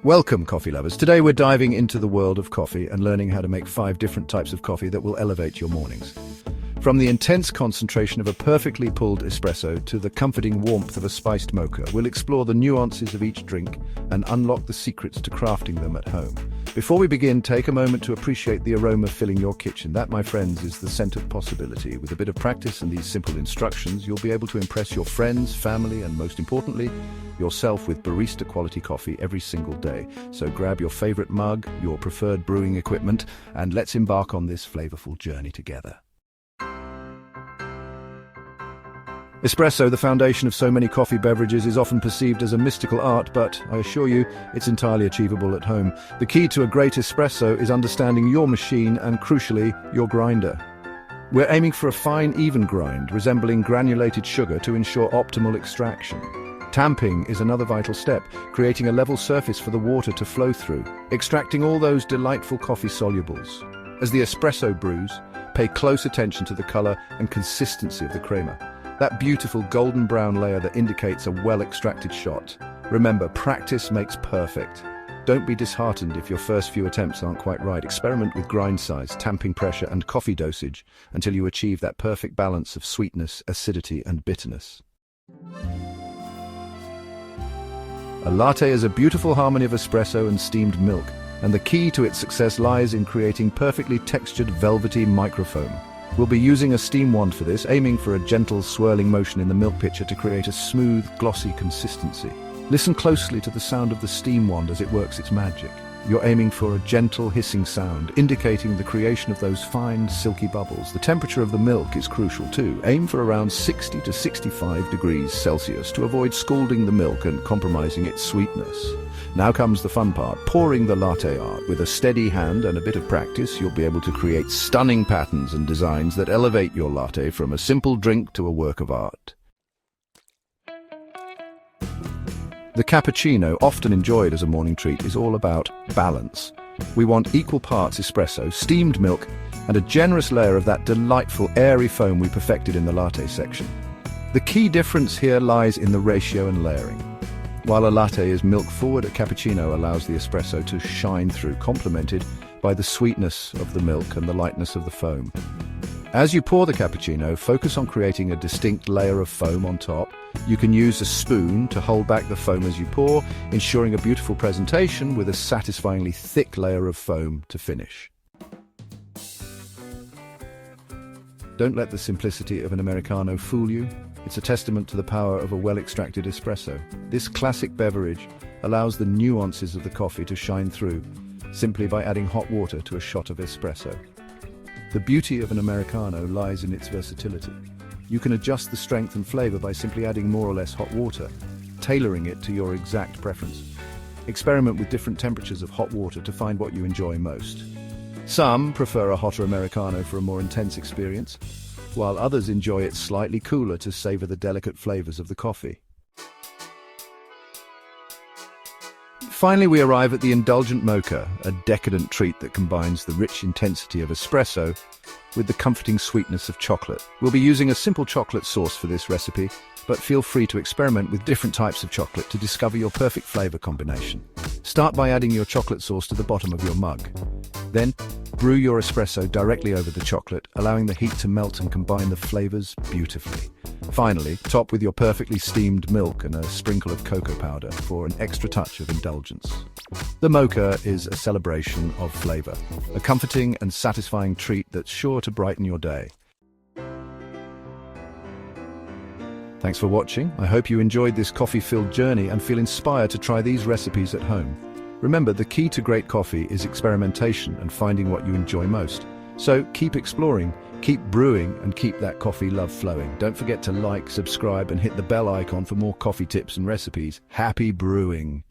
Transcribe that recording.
Welcome, coffee lovers. Today we're diving into the world of coffee and learning how to make 5 different types of coffee that will elevate your mornings. From the intense concentration of a perfectly pulled espresso to the comforting warmth of a spiced mocha, we'll explore the nuances of each drink and unlock the secrets to crafting them at home. Before we begin, take a moment to appreciate the aroma filling your kitchen. That, my friends, is the scent of possibility. With a bit of practice and these simple instructions, you'll be able to impress your friends, family, and most importantly, yourself with barista-quality coffee every single day. So grab your favorite mug, your preferred brewing equipment, and let's embark on this flavorful journey together. Espresso, the foundation of so many coffee beverages, is often perceived as a mystical art, but I assure you, it's entirely achievable at home. The key to a great espresso is understanding your machine and, crucially, your grinder. We're aiming for a fine, even grind, resembling granulated sugar to ensure optimal extraction. Tamping is another vital step, creating a level surface for the water to flow through, extracting all those delightful coffee solubles. As the espresso brews, pay close attention to the color and consistency of the crema. That beautiful golden brown layer that indicates a well-extracted shot. Remember, practice makes perfect. Don't be disheartened if your first few attempts aren't quite right. Experiment with grind size, tamping pressure, and coffee dosage until you achieve that perfect balance of sweetness, acidity, and bitterness. A latte is a beautiful harmony of espresso and steamed milk, and the key to its success lies in creating perfectly textured, velvety microfoam. We'll be using a steam wand for this, aiming for a gentle swirling motion in the milk pitcher to create a smooth, glossy consistency. Listen closely to the sound of the steam wand as it works its magic. You're aiming for a gentle hissing sound, indicating the creation of those fine, silky bubbles. The temperature of the milk is crucial too. Aim for around 60 to 65 degrees Celsius to avoid scalding the milk and compromising its sweetness. Now comes the fun part, pouring the latte art. With a steady hand and a bit of practice, you'll be able to create stunning patterns and designs that elevate your latte from a simple drink to a work of art. The cappuccino, often enjoyed as a morning treat, is all about balance. We want equal parts espresso, steamed milk, and a generous layer of that delightful airy foam we perfected in the latte section. The key difference here lies in the ratio and layering. While a latte is milk-forward, a cappuccino allows the espresso to shine through, complemented by the sweetness of the milk and the lightness of the foam. As you pour the cappuccino, focus on creating a distinct layer of foam on top. You can use a spoon to hold back the foam as you pour, ensuring a beautiful presentation with a satisfyingly thick layer of foam to finish. Don't let the simplicity of an Americano fool you. It's a testament to the power of a well-extracted espresso. This classic beverage allows the nuances of the coffee to shine through, simply by adding hot water to a shot of espresso. The beauty of an Americano lies in its versatility. You can adjust the strength and flavor by simply adding more or less hot water, tailoring it to your exact preference. Experiment with different temperatures of hot water to find what you enjoy most. Some prefer a hotter Americano for a more intense experience, while others enjoy it slightly cooler to savor the delicate flavors of the coffee. Finally, we arrive at the indulgent mocha, a decadent treat that combines the rich intensity of espresso with the comforting sweetness of chocolate. We'll be using a simple chocolate sauce for this recipe, but feel free to experiment with different types of chocolate to discover your perfect flavor combination. Start by adding your chocolate sauce to the bottom of your mug. Then, brew your espresso directly over the chocolate, allowing the heat to melt and combine the flavors beautifully. Finally, top with your perfectly steamed milk and a sprinkle of cocoa powder for an extra touch of indulgence. The mocha is a celebration of flavor, a comforting and satisfying treat that's sure to brighten your day. Thanks for watching. I hope you enjoyed this coffee-filled journey and feel inspired to try these recipes at home. Remember, the key to great coffee is experimentation and finding what you enjoy most. So keep exploring, keep brewing, and keep that coffee love flowing. Don't forget to like, subscribe, and hit the bell icon for more coffee tips and recipes. Happy brewing!